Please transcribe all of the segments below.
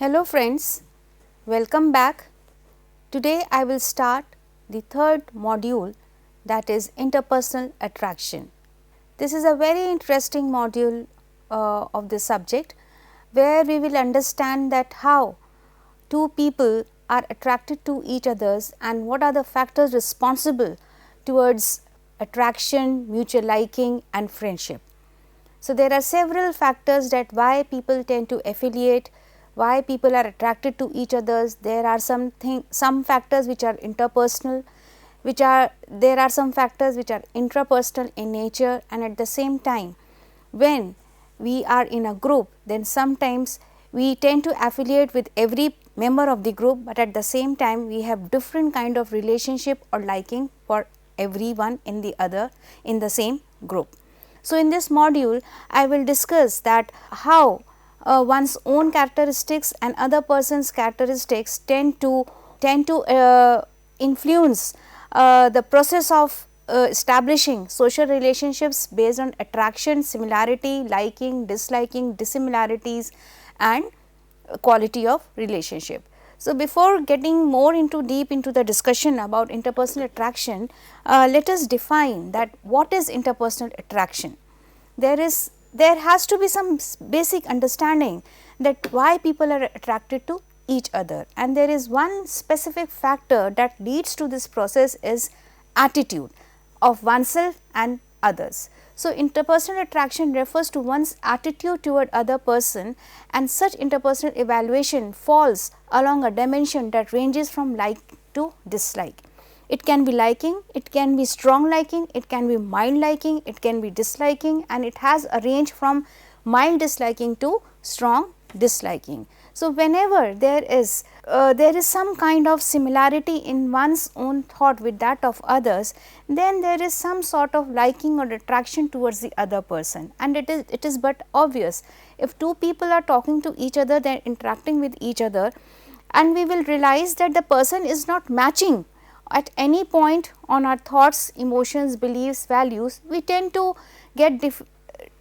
Hello friends, welcome back. Today I will start the third module, that is interpersonal attraction. This is a very interesting module of this subject, where we will understand that how two people are attracted to each others and what are the factors responsible towards attraction, mutual liking and friendship. So, there are several factors that why people tend to affiliate, why people are attracted to each others. There are some factors which are interpersonal, there are some factors which are intrapersonal in nature, and at the same time when we are in a group, then sometimes we tend to affiliate with every member of the group, but at the same time we have different kind of relationship or liking for everyone in the same group. So, in this module I will discuss that how one's own characteristics and other person's characteristics tend to influence the process of establishing social relationships based on attraction, similarity, liking, disliking, dissimilarities and quality of relationship. So, before getting more deep into the discussion about interpersonal attraction, let us define that what is interpersonal attraction. There has to be some basic understanding that why people are attracted to each other, and there is one specific factor that leads to this process is attitude of oneself and others. So, interpersonal attraction refers to one's attitude toward other person, and such interpersonal evaluation falls along a dimension that ranges from like to dislike. It can be liking, it can be strong liking, it can be mild liking, it can be disliking, and it has a range from mild disliking to strong disliking. So, whenever there is some kind of similarity in one's own thought with that of others, then there is some sort of liking or attraction towards the other person, and it is but obvious. If two people are talking to each other, they are interacting with each other, and we will realize that the person is not matching at any point on our thoughts, emotions, beliefs, values, we tend to get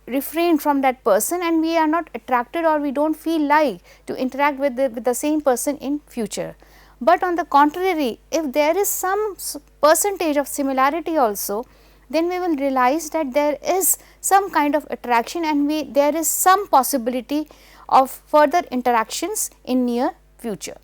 refrain from that person, and we are not attracted or we do not feel like to interact with the same person in future. But on the contrary, if there is some percentage of similarity also, then we will realize that there is some kind of attraction, and there is some possibility of further interactions in near future.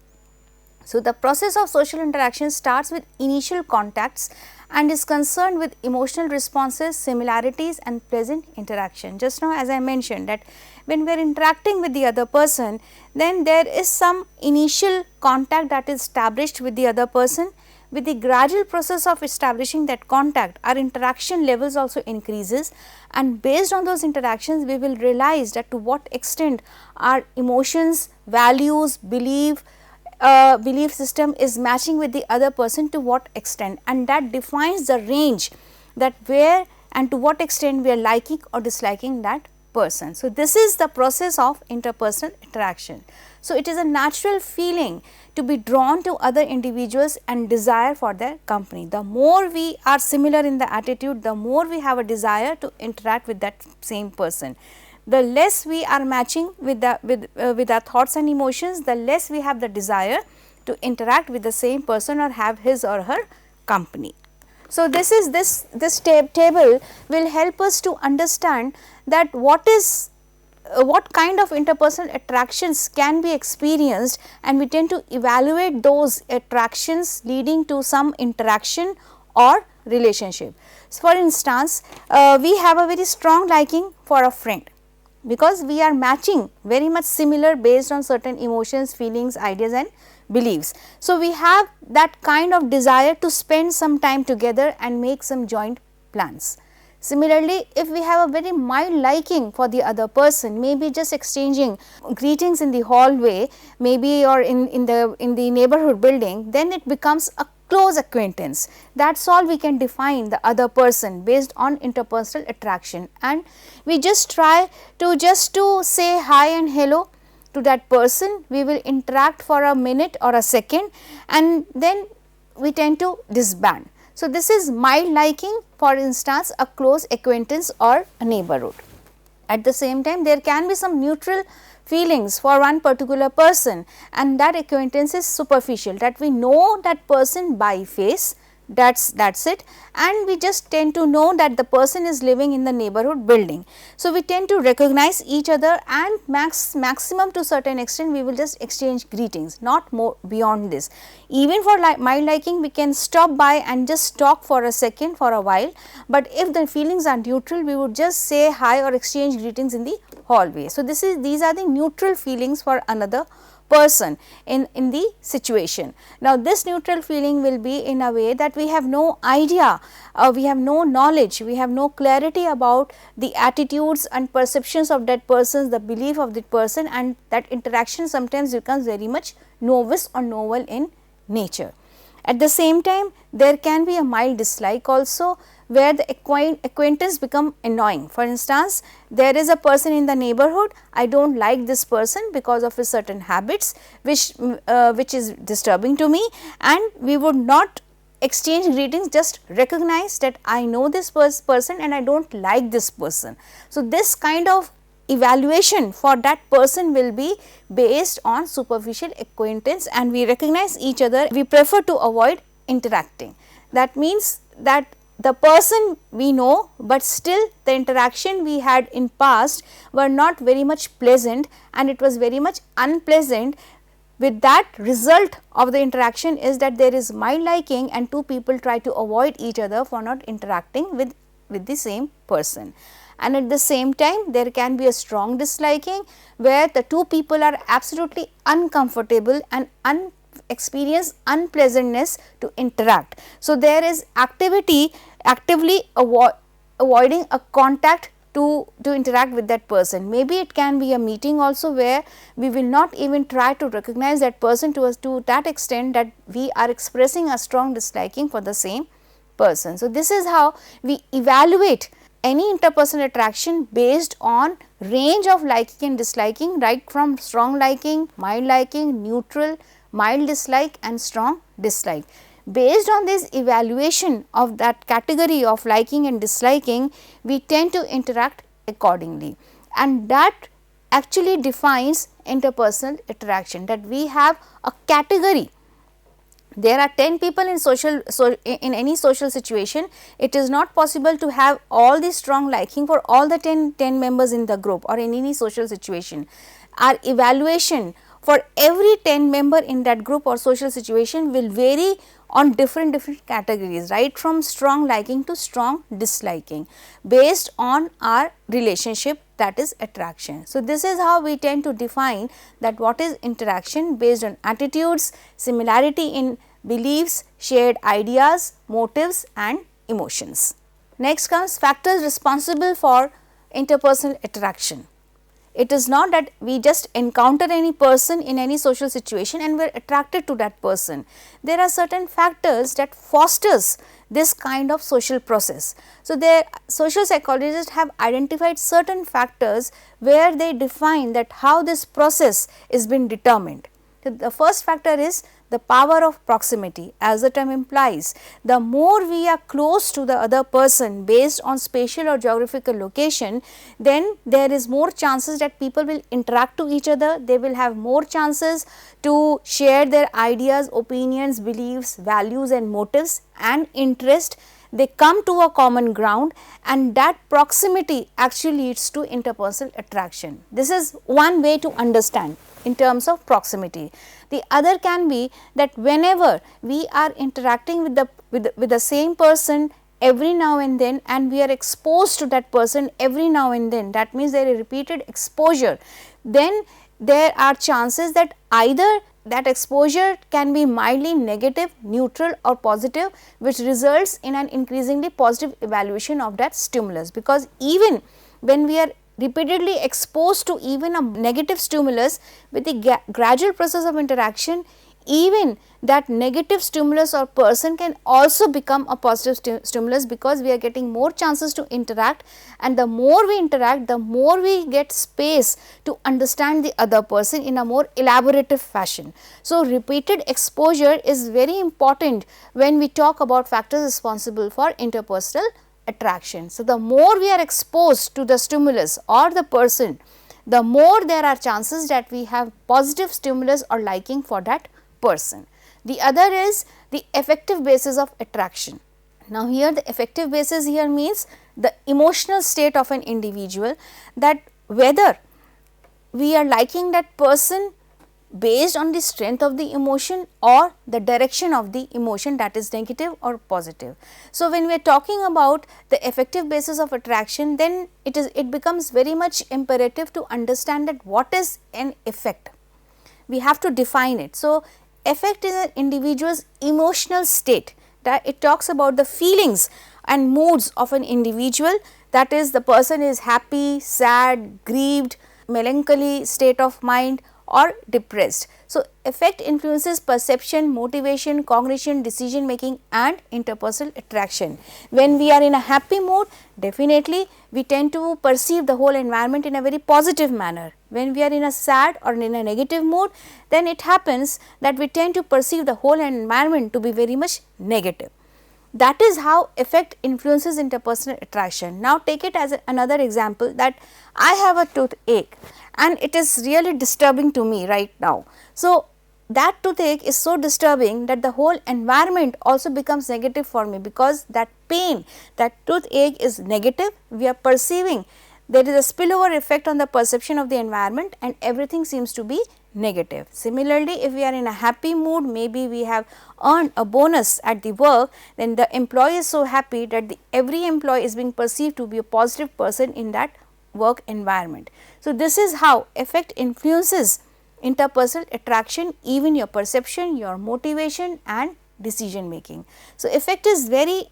So, the process of social interaction starts with initial contacts and is concerned with emotional responses, similarities and pleasant interaction. Just now as I mentioned that when we are interacting with the other person, then there is some initial contact that is established with the other person. With the gradual process of establishing that contact, our interaction levels also increases, and based on those interactions we will realize that to what extent our emotions, values, belief system is matching with the other person, to what extent, and that defines the range that where and to what extent we are liking or disliking that person. So, this is the process of interpersonal interaction. So, it is a natural feeling to be drawn to other individuals and desire for their company. The more we are similar in the attitude, the more we have a desire to interact with that same person. The less we are matching with our thoughts and emotions, the less we have the desire to interact with the same person or have his or her company. So, this table will help us to understand that what kind of interpersonal attractions can be experienced, and we tend to evaluate those attractions leading to some interaction or relationship. So, for instance, we have a very strong liking for a friend, because we are matching very much similar based on certain emotions, feelings, ideas and beliefs. So, we have that kind of desire to spend some time together and make some joint plans. Similarly, if we have a very mild liking for the other person, maybe just exchanging greetings in the hallway, maybe or in the neighborhood building, then it becomes a close acquaintance. That is all we can define the other person based on interpersonal attraction, and we just try to say hi and hello to that person. We will interact for a minute or a second, and then we tend to disband. So, this is mild liking, for instance a close acquaintance or a neighborhood. At the same time, there can be some neutral feelings for one particular person, and that acquaintance is superficial, that we know that person by face, that's it, and we just tend to know that the person is living in the neighborhood building. So, we tend to recognize each other, and maximum to certain extent we will just exchange greetings, not more beyond this. Even for my liking, we can stop by and just talk for a second, for a while, but if the feelings are neutral, we would just say hi or exchange greetings in the hallway. So, these are the neutral feelings for another person in the situation. Now, this neutral feeling will be in a way that we have no idea, we have no knowledge, we have no clarity about the attitudes and perceptions of that person, the belief of that person, and that interaction sometimes becomes very much novice or novel in nature. At the same time, there can be a mild dislike also, where the acquaintance become annoying. For instance, there is a person in the neighborhood, I do not like this person because of his certain habits which is disturbing to me, and we would not exchange greetings, just recognize that I know this person and I do not like this person. So, this kind of evaluation for that person will be based on superficial acquaintance, and we recognize each other, we prefer to avoid interacting. That means that the person we know, but still the interaction we had in past were not very much pleasant, and it was very much unpleasant. With that, result of the interaction is that there is mild liking, and two people try to avoid each other for not interacting with the same person. And at the same time, there can be a strong disliking, where the two people are absolutely uncomfortable and experience unpleasantness to interact. So, there is actively avoiding a contact to interact with that person. Maybe it can be a meeting also, where we will not even try to recognize that person to that extent that we are expressing a strong disliking for the same person. So, this is how we evaluate any interpersonal attraction based on range of liking and disliking, right from strong liking, mild liking, neutral, mild dislike and strong dislike. Based on this evaluation of that category of liking and disliking, we tend to interact accordingly, and that actually defines interpersonal attraction, that we have a category. There are 10 people in any social situation, it is not possible to have all the strong liking for all the 10 members in the group or in any social situation. Our evaluation for every 10 member in that group or social situation will vary on different categories, right from strong liking to strong disliking, based on our relationship, that is attraction. So, this is how we tend to define that what is interaction based on attitudes, similarity in beliefs, shared ideas, motives and emotions. Next comes factors responsible for interpersonal attraction. It is not that we just encounter any person in any social situation and we are attracted to that person. There are certain factors that fosters this kind of social process. So, social psychologists have identified certain factors where they define that how this process is been determined. The first factor is the power of proximity. As the term implies, the more we are close to the other person based on spatial or geographical location, then there is more chances that people will interact to each other, they will have more chances to share their ideas, opinions, beliefs, values and motives and interest. They come to a common ground, and that proximity actually leads to interpersonal attraction. This is one way to understand in terms of proximity. The other can be that whenever we are interacting with the same person every now and then, and we are exposed to that person every now and then, that means there is repeated exposure, then there are chances that either that exposure can be mildly negative, neutral or positive, which results in an increasingly positive evaluation of that stimulus. Because even when we are repeatedly exposed to even a negative stimulus, with the gradual process of interaction, even that negative stimulus or person can also become a positive stimulus, because we are getting more chances to interact, and the more we interact, the more we get space to understand the other person in a more elaborative fashion. So, repeated exposure is very important when we talk about factors responsible for interpersonal attraction. So, the more we are exposed to the stimulus or the person, the more there are chances that we have positive stimulus or liking for that person. The other is the affective basis of attraction. Now, here the affective basis here means the emotional state of an individual, that whether we are liking that person based on the strength of the emotion or the direction of the emotion, that is negative or positive. So, when we are talking about the affective basis of attraction, then it becomes very much imperative to understand that what is an effect. We have to define it. So, affect is an individual's emotional state, that it talks about the feelings and moods of an individual, that is the person is happy, sad, grieved, melancholy state of mind or depressed. So, affect influences perception, motivation, cognition, decision making and interpersonal attraction. When we are in a happy mood, definitely we tend to perceive the whole environment in a very positive manner. When we are in a sad or in a negative mood, then it happens that we tend to perceive the whole environment to be very much negative. That is how affect influences interpersonal attraction. Now, take it as another example, that I have a toothache and it is really disturbing to me right now. So, that toothache is so disturbing that the whole environment also becomes negative for me, because that pain, that toothache is negative, we are perceiving there is a spillover effect on the perception of the environment and everything seems to be negative. Similarly, if we are in a happy mood, maybe we have earned a bonus at the work, then the employee is so happy that every employee is being perceived to be a positive person in that work environment. So, this is how affect influences interpersonal attraction, even your perception, your motivation and decision making. So, affect is very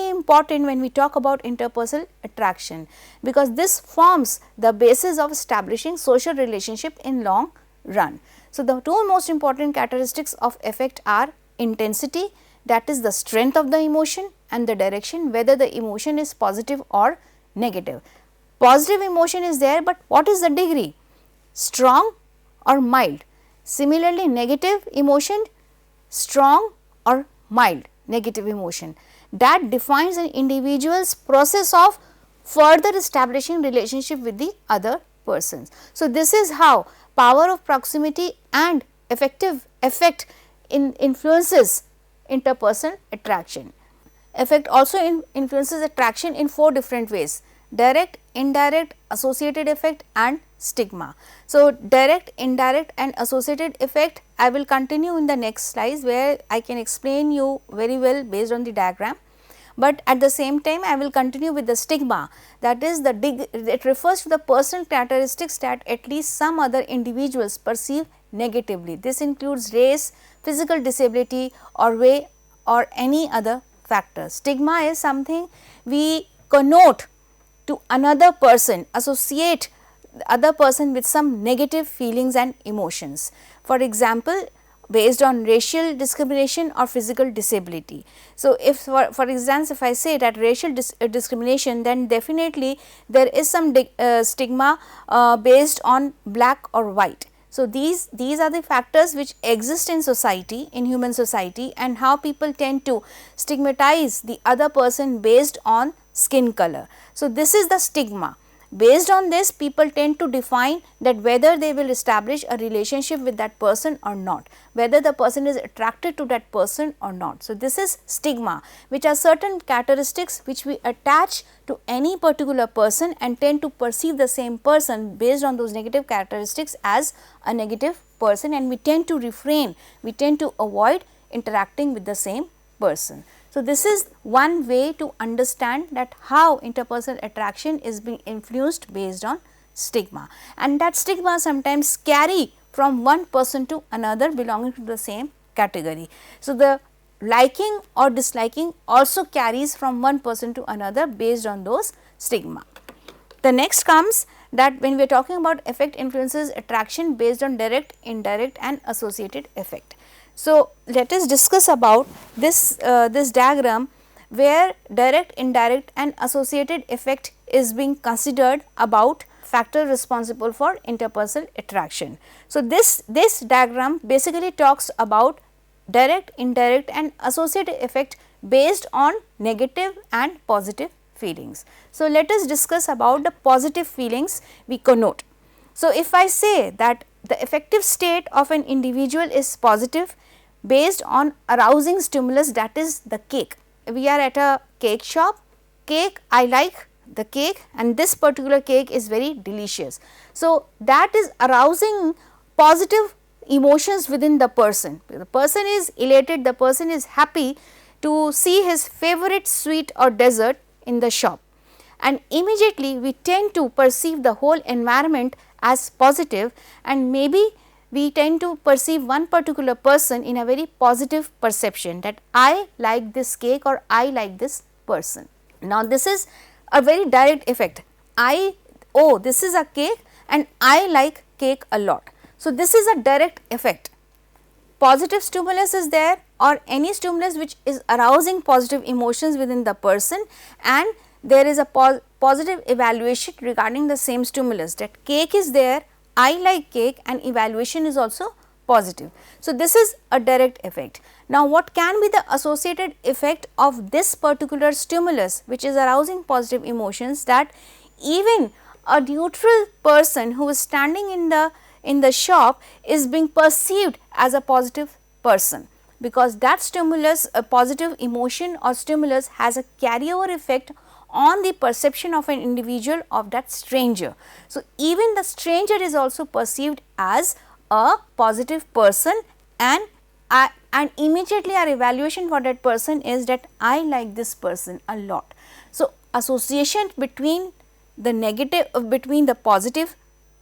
important when we talk about interpersonal attraction, because this forms the basis of establishing social relationship in long run. So, the two most important characteristics of affect are intensity, that is the strength of the emotion, and the direction, whether the emotion is positive or negative. Positive emotion is there, but what is the degree? Strong or mild. Similarly, negative emotion, strong or mild negative emotion, that defines an individual's process of further establishing relationship with the other persons. So, this is how power of proximity and affective affect influences interpersonal attraction. Affect also influences attraction in 4 different ways: direct, indirect, associated effect and stigma. So, direct, indirect and associated effect I will continue in the next slides, where I can explain you very well based on the diagram, but at the same time I will continue with the stigma, that is it refers to the personal characteristics that at least some other individuals perceive negatively. This includes race, physical disability or way or any other factor. Stigma is something we connote to another person, associate the other person with some negative feelings and emotions. For example, based on racial discrimination or physical disability. So, if for instance, if I say that racial discrimination, then definitely there is some stigma based on black or white. So, these are the factors which exist in society, in human society, and how people tend to stigmatize the other person based on skin color. So, this is the stigma. Based on this, people tend to define that whether they will establish a relationship with that person or not, whether the person is attracted to that person or not. So, this is stigma, which are certain characteristics which we attach to any particular person and tend to perceive the same person based on those negative characteristics as a negative person, and we tend to refrain, we tend to avoid interacting with the same person. So, this is one way to understand that how interpersonal attraction is being influenced based on stigma, and that stigma sometimes carry from one person to another belonging to the same category. So, the liking or disliking also carries from one person to another based on those stigma. The next comes that when we are talking about affect influences attraction based on direct, indirect and associated effect. So, let us discuss about this diagram where direct, indirect and associated effect is being considered about factor responsible for interpersonal attraction. So, this diagram basically talks about direct, indirect and associated effect based on negative and positive feelings. So, let us discuss about the positive feelings we connote. So, if I say that the affective state of an individual is positive based on arousing stimulus, that is the cake. We are at a cake shop, cake, I like the cake and this particular cake is very delicious. So, that is arousing positive emotions within the person. The person is elated, the person is happy to see his favorite sweet or dessert in the shop, and immediately we tend to perceive the whole environment as positive, and maybe we tend to perceive one particular person in a very positive perception that I like this cake or I like this person. Now, this is a very direct effect. Oh, this is a cake and I like cake a lot. So, this is a direct effect. Positive stimulus is there or any stimulus which is arousing positive emotions within the person, and there is a positive evaluation regarding the same stimulus, that cake is there, I like cake, and evaluation is also positive. So, this is a direct effect. Now, what can be the associated effect of this particular stimulus which is arousing positive emotions, that even a neutral person who is standing in the shop is being perceived as a positive person, because that stimulus, a positive emotion or stimulus, has a carryover effect on the perception of an individual of that stranger. So, even the stranger is also perceived as a positive person, and immediately our evaluation for that person is that I like this person a lot. So, association between the negative, between the positive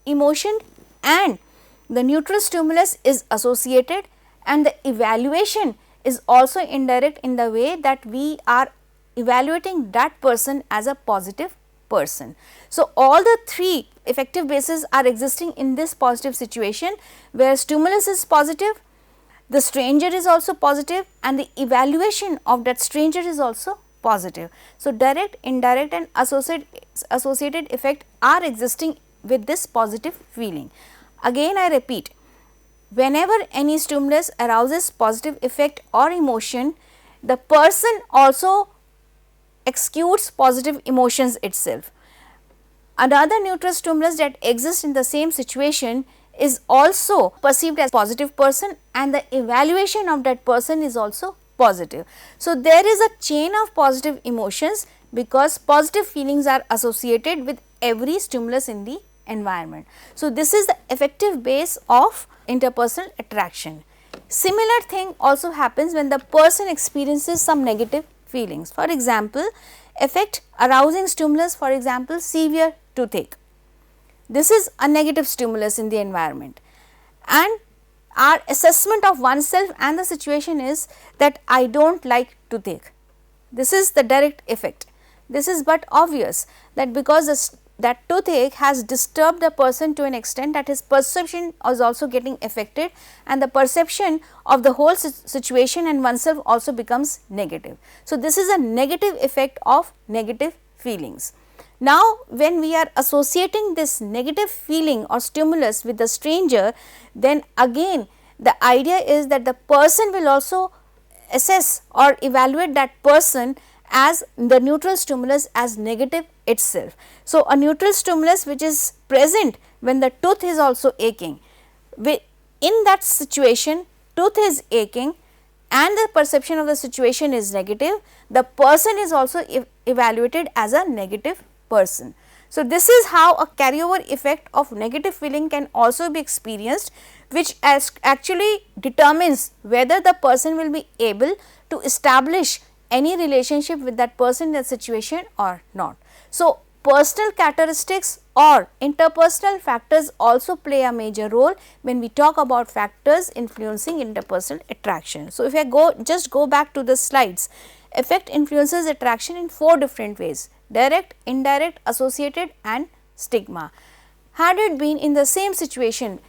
emotion and the neutral stimulus is associated, and the evaluation is also indirect in the way that we are evaluating that person as a positive person. So, all the three effective bases are existing in this positive situation, where stimulus is positive, the stranger is also positive, and the evaluation of that stranger is also positive. So, direct, indirect and associated effect are existing with this positive feeling. Again I repeat, whenever any stimulus arouses positive effect or emotion, the person also exudes positive emotions itself. Another neutral stimulus that exists in the same situation is also perceived as positive person, and the evaluation of that person is also positive. So, there is a chain of positive emotions because positive feelings are associated with every stimulus in the environment. So, this is the effective base of interpersonal attraction. Similar thing also happens when the person experiences some negative feelings. For example, effect arousing stimulus, for example, severe toothache. This is a negative stimulus in the environment, and our assessment of oneself and the situation is that I do not like toothache. This is the direct effect. This is but obvious that because that toothache has disturbed the person to an extent that his perception is also getting affected, and the perception of the whole situation and oneself also becomes negative. So, this is a negative effect of negative feelings. Now, when we are associating this negative feeling or stimulus with the stranger, then again the idea is that the person will also assess or evaluate that person as the neutral stimulus as negative itself. So, a neutral stimulus which is present when the tooth is also aching, in that situation tooth is aching and the perception of the situation is negative, the person is also evaluated as a negative person. So, this is how a carryover effect of negative feeling can also be experienced, which actually determines whether the person will be able to establish any relationship with that person in that situation or not. So, personal characteristics or interpersonal factors also play a major role when we talk about factors influencing interpersonal attraction. So, if I just go back to the slides, affect influences attraction in 4 different ways: direct, indirect, associated and stigma. Had it been in the same situation,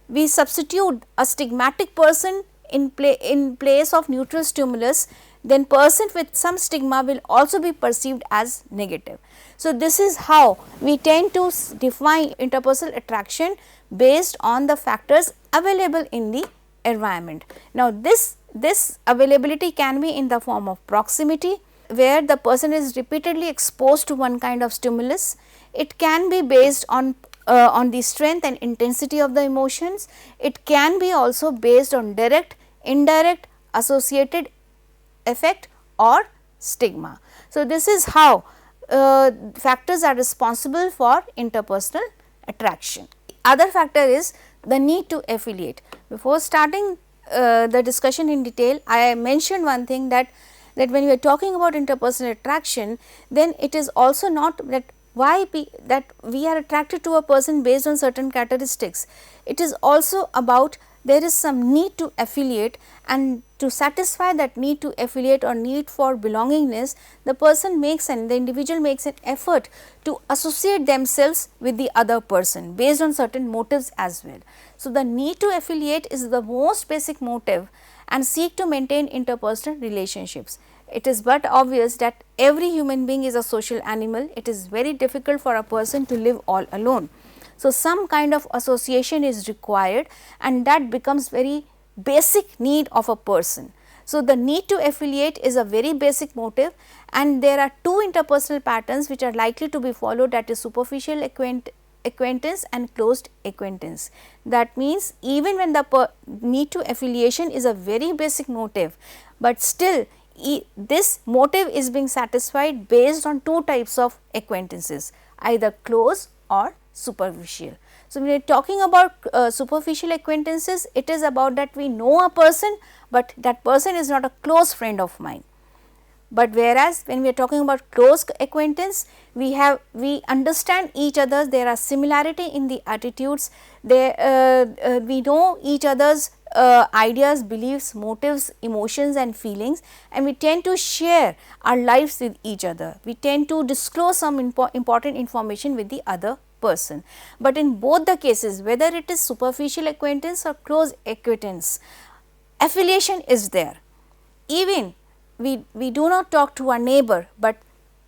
we substitute a stigmatic person in place of neutral stimulus, then person with some stigma will also be perceived as negative. So, this is how we tend to define interpersonal attraction based on the factors available in the environment. Now, this availability can be in the form of proximity, where the person is repeatedly exposed to one kind of stimulus. It can be based on the strength and intensity of the emotions. It can be also based on direct, indirect, associated effect or stigma. So, this is how factors are responsible for interpersonal attraction. Other factor is the need to affiliate. Before starting the discussion in detail, I mentioned one thing, that when we are talking about interpersonal attraction, then it is also not that that we are attracted to a person based on certain characteristics. It is also about there is some need to affiliate, and to satisfy that need to affiliate or need for belongingness, the person makes and the individual makes an effort to associate themselves with the other person based on certain motives as well. So, the need to affiliate is the most basic motive and seek to maintain interpersonal relationships. It is but obvious that every human being is a social animal. It is very difficult for a person to live all alone. So, some kind of association is required, and that becomes very basic need of a person. So, the need to affiliate is a very basic motive, and there are two interpersonal patterns which are likely to be followed, that is superficial acquaintance and closed acquaintance. That means, even when the need to affiliation is a very basic motive, but still this motive is being satisfied based on two types of acquaintances, either close or superficial. So, when we are talking about superficial acquaintances, it is about that we know a person, but that person is not a close friend of mine. But whereas, when we are talking about close acquaintance, we understand each other, there are similarity in the attitudes, we know each other's ideas, beliefs, motives, emotions and feelings, and we tend to share our lives with each other. We tend to disclose some important information with the other person. But in both the cases, whether it is superficial acquaintance or close acquaintance, affiliation is there. Even we do not talk to our neighbor, but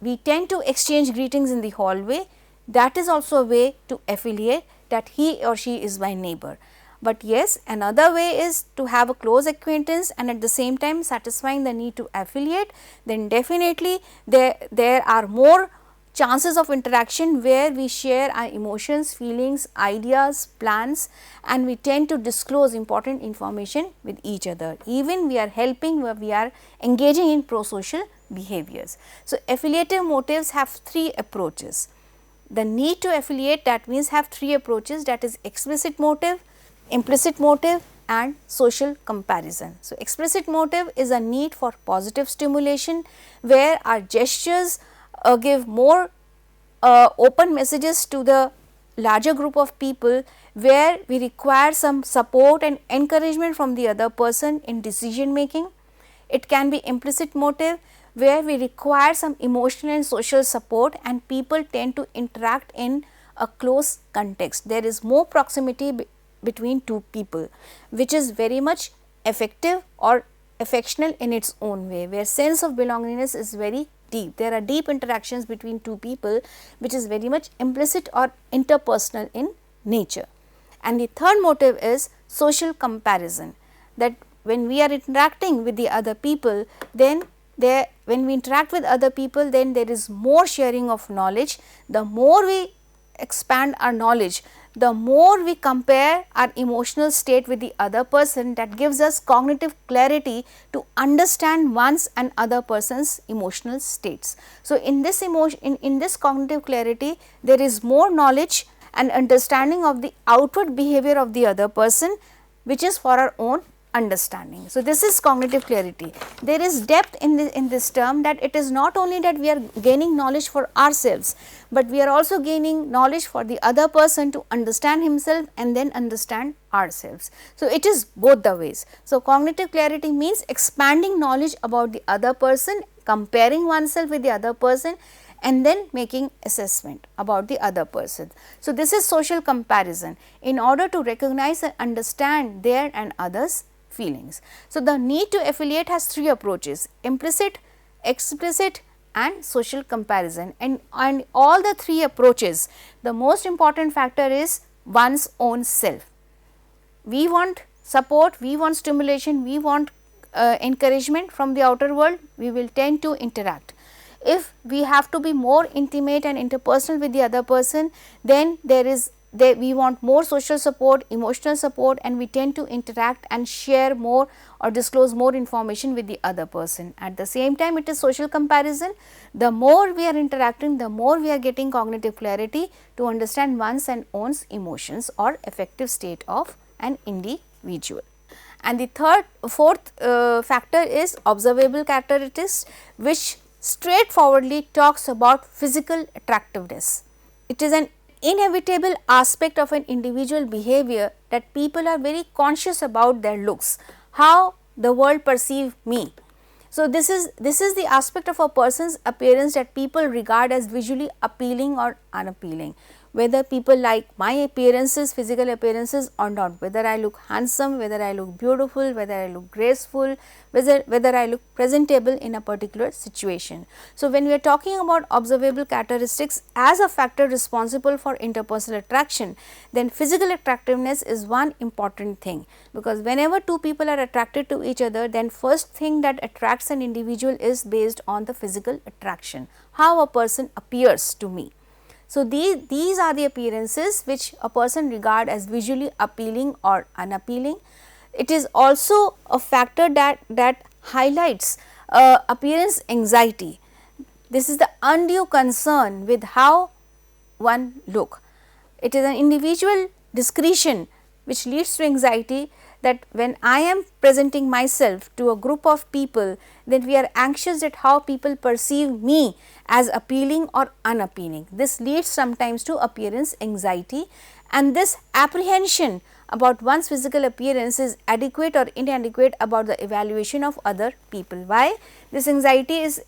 we tend to exchange greetings in the hallway. That is also a way to affiliate, that he or she is my neighbor. But yes, another way is to have a close acquaintance and at the same time satisfying the need to affiliate. Then definitely there are more chances of interaction where we share our emotions, feelings, ideas, plans, and we tend to disclose important information with each other. Even we are helping, we are engaging in pro-social behaviors. So, affiliative motives have three approaches. The need to affiliate, that means have three approaches, that is explicit motive, implicit motive and social comparison. So, explicit motive is a need for positive stimulation, where our gestures give more open messages to the larger group of people, where we require some support and encouragement from the other person in decision making. It can be implicit motive, where we require some emotional and social support, and people tend to interact in a close context. There is more proximity between two people, which is very much effective or affectional in its own way, where sense of belongingness is very deep. There are deep interactions between two people, which is very much implicit or interpersonal in nature. And the third motive is social comparison, that when we are interacting with the other people, then when we interact with other people, then there is more sharing of knowledge. The more we expand our knowledge, the more we compare our emotional state with the other person, that gives us cognitive clarity to understand one's and other person's emotional states. So, in this in this cognitive clarity, there is more knowledge and understanding of the outward behavior of the other person, which is for our own understanding. So, this is cognitive clarity. There is depth in this term, that it is not only that we are gaining knowledge for ourselves, but we are also gaining knowledge for the other person to understand himself and then understand ourselves. So, it is both the ways. So, cognitive clarity means expanding knowledge about the other person, comparing oneself with the other person, and then making assessment about the other person. So, this is social comparison in order to recognize and understand their and others' feelings. So, the need to affiliate has three approaches: implicit, explicit and social comparison, and all the three approaches, the most important factor is one's own self. We want support, we want stimulation, we want encouragement from the outer world, we will tend to interact. If we have to be more intimate and interpersonal with the other person, then we want more social support, emotional support, and we tend to interact and share more or disclose more information with the other person. At the same time, it is social comparison. The more we are interacting, the more we are getting cognitive clarity to understand one's and own's emotions or affective state of an individual. And the fourth factor is observable characteristics, which straightforwardly talks about physical attractiveness. It is an inevitable aspect of an individual behavior that people are very conscious about their looks, how the world perceive me. So, this is the aspect of a person's appearance that people regard as visually appealing or unappealing. Whether people like my appearances, physical appearances or not, whether I look handsome, whether I look beautiful, whether I look graceful, whether I look presentable in a particular situation. So, when we are talking about observable characteristics as a factor responsible for interpersonal attraction, then physical attractiveness is one important thing, because whenever two people are attracted to each other, then first thing that attracts an individual is based on the physical attraction, how a person appears to me. So, these are the appearances which a person regard as visually appealing or unappealing. It is also a factor that highlights appearance anxiety. This is the undue concern with how one look. It is an individual discretion which leads to anxiety, that when I am presenting myself to a group of people, then we are anxious at how people perceive me as appealing or unappealing. This leads sometimes to appearance anxiety, and this apprehension about one's physical appearance is adequate or inadequate about the evaluation of other people. Why? This anxiety is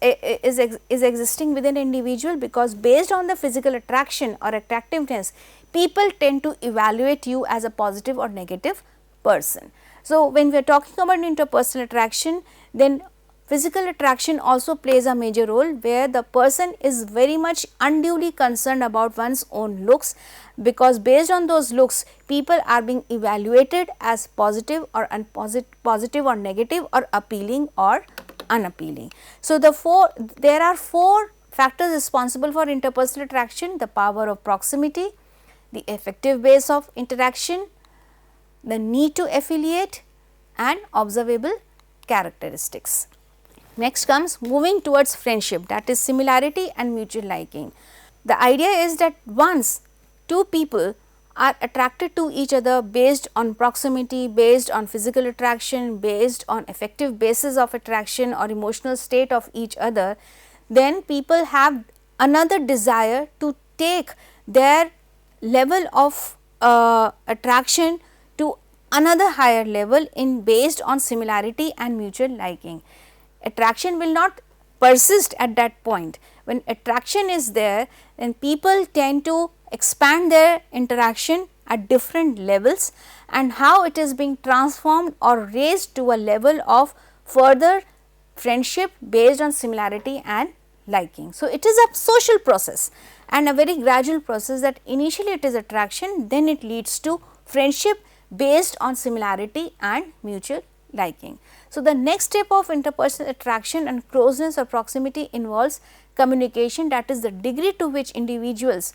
existing within an individual, because based on the physical attraction or attractiveness, people tend to evaluate you as a positive or negative person. So, when we are talking about interpersonal attraction, then physical attraction also plays a major role, where the person is very much unduly concerned about one's own looks, because based on those looks, people are being evaluated as positive or positive or negative, or appealing or unappealing. So, there are four factors responsible for interpersonal attraction: the power of proximity, the affective base of interaction, the need to affiliate, and observable characteristics. Next comes moving towards friendship, that is similarity and mutual liking. The idea is that once two people are attracted to each other based on proximity, based on physical attraction, based on affective basis of attraction or emotional state of each other, then people have another desire to take their level of attraction to another higher level in based on similarity and mutual liking. Attraction will not persist at that point. When attraction is there, then people tend to expand their interaction at different levels, and how it is being transformed or raised to a level of further friendship based on similarity and liking. So, it is a social process and a very gradual process, that initially it is attraction, then it leads to friendship based on similarity and mutual liking. So, the next step of interpersonal attraction and closeness or proximity involves communication, that is the degree to which individuals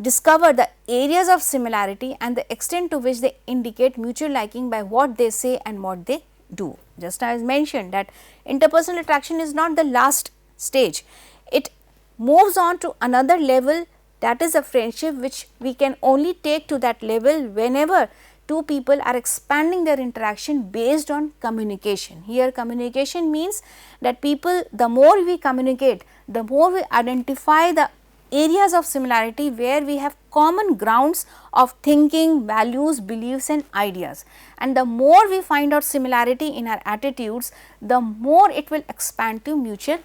discover the areas of similarity and the extent to which they indicate mutual liking by what they say and what they do. Just as mentioned that interpersonal attraction is not the last stage, it moves on to another level, that is a friendship, which we can only take to that level whenever two people are expanding their interaction based on communication. Here communication means that people, the more we communicate, the more we identify the areas of similarity where we have common grounds of thinking, values, beliefs and ideas, and the more we find out similarity in our attitudes, the more it will expand to mutual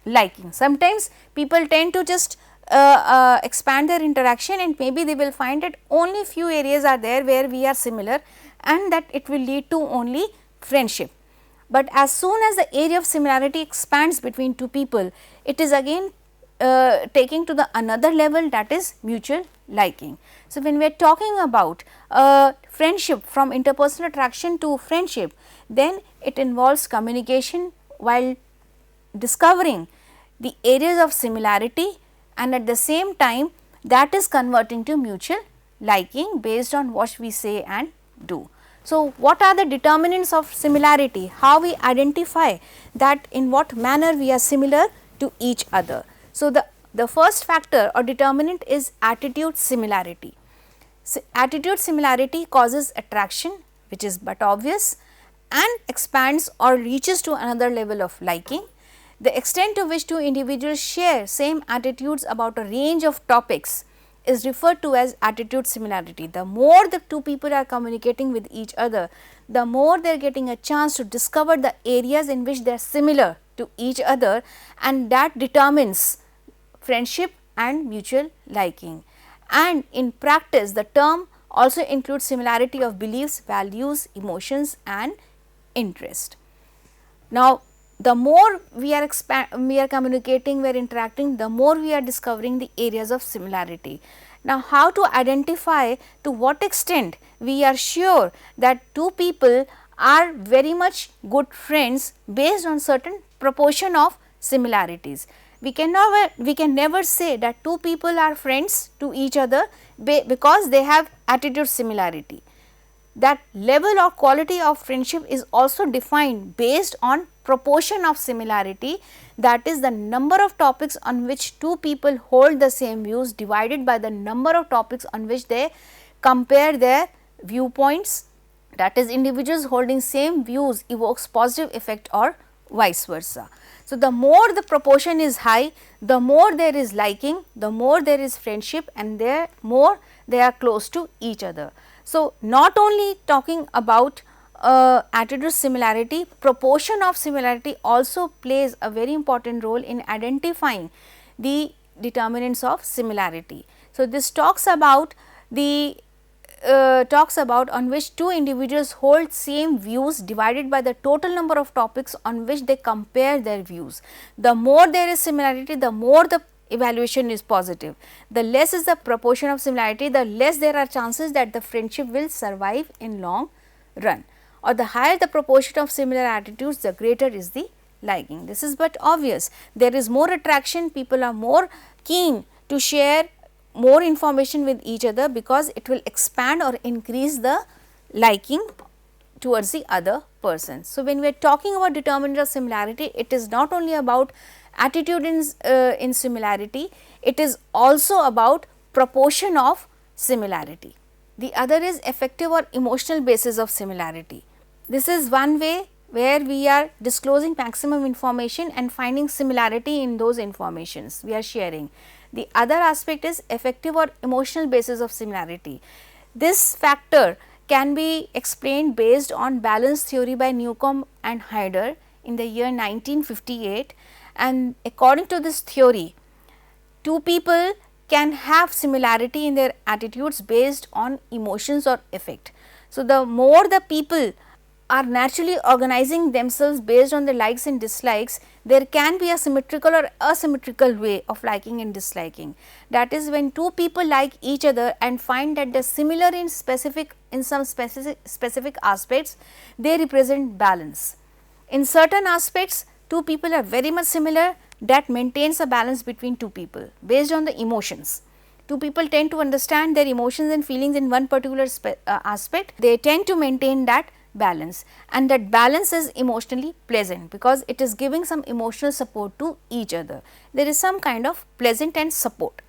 liking. Sometimes people tend to just expand their interaction, and maybe they will find that only few areas are there where we are similar, and that it will lead to only friendship. But as soon as the area of similarity expands between two people, it is again taking to the another level, that is mutual liking. So, when we are talking about friendship, from interpersonal attraction to friendship, then it involves communication while discovering the areas of similarity, and at the same time that is converting to mutual liking based on what we say and do. So, what are the determinants of similarity? How we identify that in what manner we are similar to each other. So, the first factor or determinant is attitude similarity. So, attitude similarity causes attraction, which is but obvious, and expands or reaches to another level of liking. The extent to which two individuals share same attitudes about a range of topics is referred to as attitude similarity. The more the two people are communicating with each other, the more they are getting a chance to discover the areas in which they are similar to each other, and that determines friendship and mutual liking. And in practice, the term also includes similarity of beliefs, values, emotions and interest. Now, the more we are communicating, we are interacting, the more we are discovering the areas of similarity. Now, how to identify to what extent we are sure that two people are very much good friends based on certain proportion of similarities. We can never say that two people are friends to each other because they have attitude similarity. That level or quality of friendship is also defined based on proportion of similarity, that is the number of topics on which two people hold the same views divided by the number of topics on which they compare their viewpoints, that is individuals holding same views evokes positive effect or vice versa. So, the more the proportion is high, the more there is liking, the more there is friendship, and the more they are close to each other. So, not only talking about attitude similarity, proportion of similarity also plays a very important role in identifying the determinants of similarity. So, this talks about on which two individuals hold same views divided by the total number of topics on which they compare their views. The more there is similarity, the more the evaluation is positive. The less is the proportion of similarity, the less there are chances that the friendship will survive in long run, or the higher the proportion of similar attitudes, the greater is the liking. This is but obvious. There is more attraction, people are more keen to share more information with each other because it will expand or increase the liking towards the other person. So, when we are talking about determinant of similarity, it is not only about attitude in similarity, it is also about proportion of similarity. The other is affective or emotional basis of similarity. This is one way where we are disclosing maximum information and finding similarity in those informations we are sharing. The other aspect is affective or emotional basis of similarity. This factor can be explained based on balance theory by Newcomb and Hyder in the year 1958, and according to this theory, two people can have similarity in their attitudes based on emotions or affect. So, the more the people are naturally organizing themselves based on their likes and dislikes, there can be a symmetrical or asymmetrical way of liking and disliking. That is, when two people like each other and find that they are similar in some specific aspects, they represent balance. In certain aspects, two people are very much similar, that maintains a balance between two people based on the emotions. Two people tend to understand their emotions and feelings in one particular aspect, they tend to maintain that balance, and that balance is emotionally pleasant because it is giving some emotional support to each other. There is some kind of pleasant and support.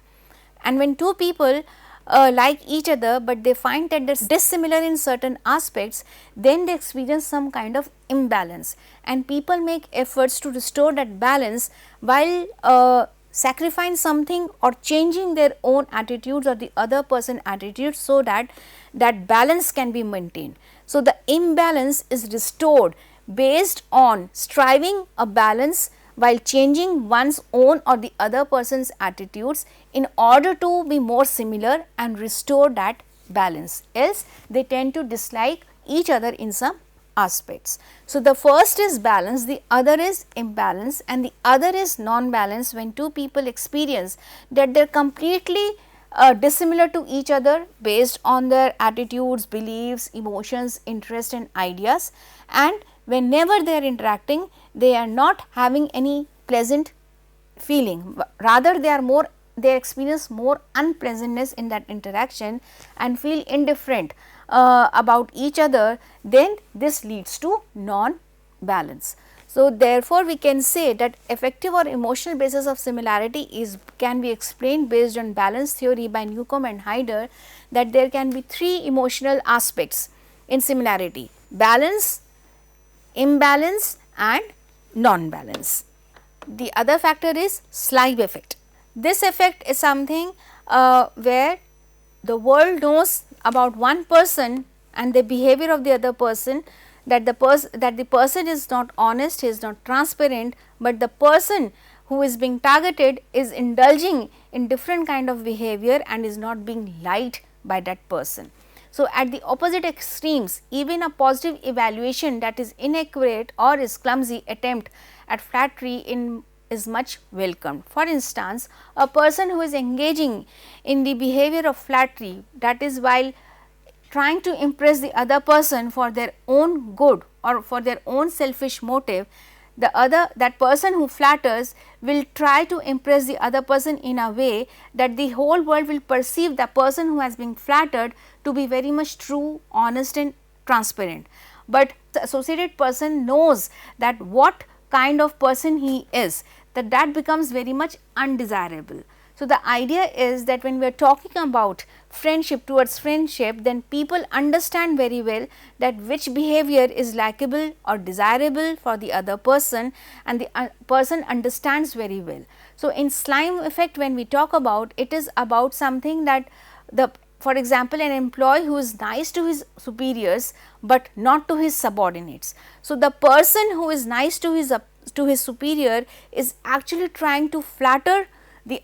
And when two people like each other, but they find that they are dissimilar in certain aspects, then they experience some kind of imbalance, and people make efforts to restore that balance while sacrificing something or changing their own attitudes or the other person attitudes, so that that balance can be maintained. So, the imbalance is restored based on striving a balance while changing one's own or the other person's attitudes in order to be more similar and restore that balance, else they tend to dislike each other in some aspects. So, the first is balance, the other is imbalance, and the other is non-balance, when two people experience that they are completely dissimilar to each other based on their attitudes, beliefs, emotions, interests and ideas, and whenever they are interacting, they are not having any pleasant feeling, rather they experience more unpleasantness in that interaction and feel indifferent about each other, then this leads to non-balance. So, therefore, we can say that affective or emotional basis of similarity can be explained based on balance theory by Newcomb and Hyder, that there can be three emotional aspects in similarity: balance, imbalance and non-balance. The other factor is slime effect. This effect is something where the world knows about one person and the behavior of the other person, that the person is not honest, he is not transparent, but the person who is being targeted is indulging in different kind of behavior and is not being liked by that person. So, at the opposite extremes, even a positive evaluation that is inaccurate or is clumsy attempt at flattery is much welcomed. For instance, a person who is engaging in the behavior of flattery, that is while trying to impress the other person for their own good or for their own selfish motive, that person who flatters will try to impress the other person in a way that the whole world will perceive the person who has been flattered to be very much true, honest and transparent. But the associated person knows that what kind of person he is, that becomes very much undesirable. So, the idea is that when we are talking about friendship, towards friendship, then people understand very well that which behavior is likable or desirable for the other person, and the person understands very well. So, in slime effect, when we talk about, it is about something that for example, an employee who is nice to his superiors, but not to his subordinates. So, the person who is nice to his superior is actually trying to flatter the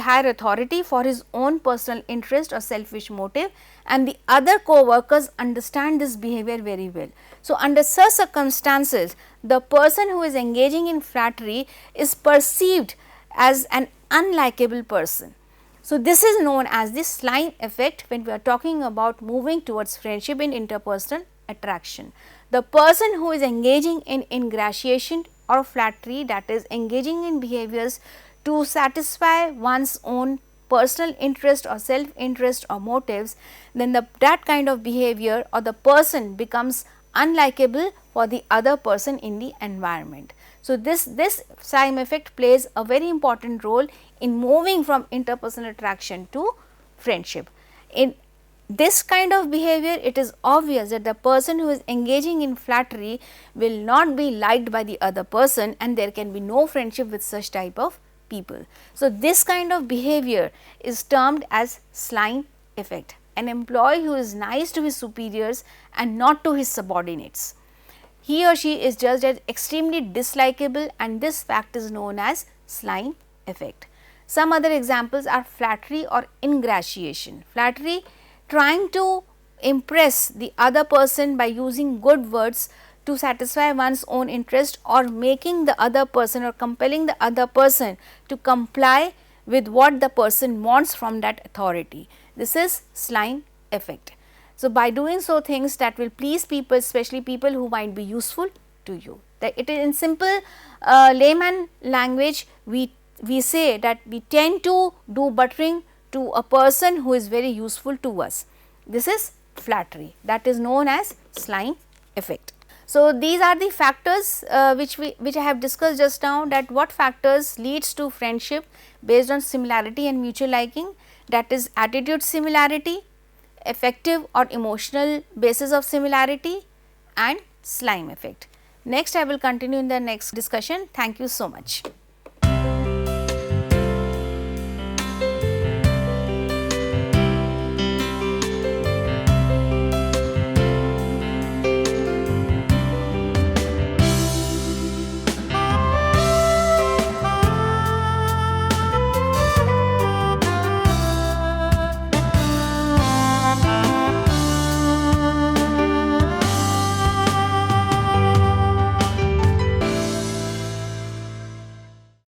higher authority for his own personal interest or selfish motive, and the other co-workers understand this behavior very well. So, under such circumstances, the person who is engaging in flattery is perceived as an unlikable person. So, this is known as the slime effect when we are talking about moving towards friendship in interpersonal attraction. The person who is engaging in ingratiation or flattery, that is engaging in behaviors to satisfy one's own personal interest or self interest or motives, then that kind of behavior or the person becomes unlikable for the other person in the environment. So, this slime effect plays a very important role in moving from interpersonal attraction to friendship. In this kind of behavior, it is obvious that the person who is engaging in flattery will not be liked by the other person, and there can be no friendship with such type of people. So, this kind of behavior is termed as slime effect. An employee who is nice to his superiors and not to his subordinates, he or she is judged as extremely dislikable, and this fact is known as slime effect. Some other examples are flattery or ingratiation. Flattery, trying to impress the other person by using good words to satisfy one's own interest, or making the other person or compelling the other person to comply with what the person wants from that authority. This is slime effect. So, by doing so things that will please people, especially people who might be useful to you. That it is in simple layman language, we say that we tend to do buttering to a person who is very useful to us. This is flattery, that is known as slime effect. So, these are the factors which I have discussed just now, that what factors leads to friendship based on similarity and mutual liking, that is attitude similarity, affective or emotional basis of similarity and slime effect. Next, I will continue in the next discussion. Thank you so much.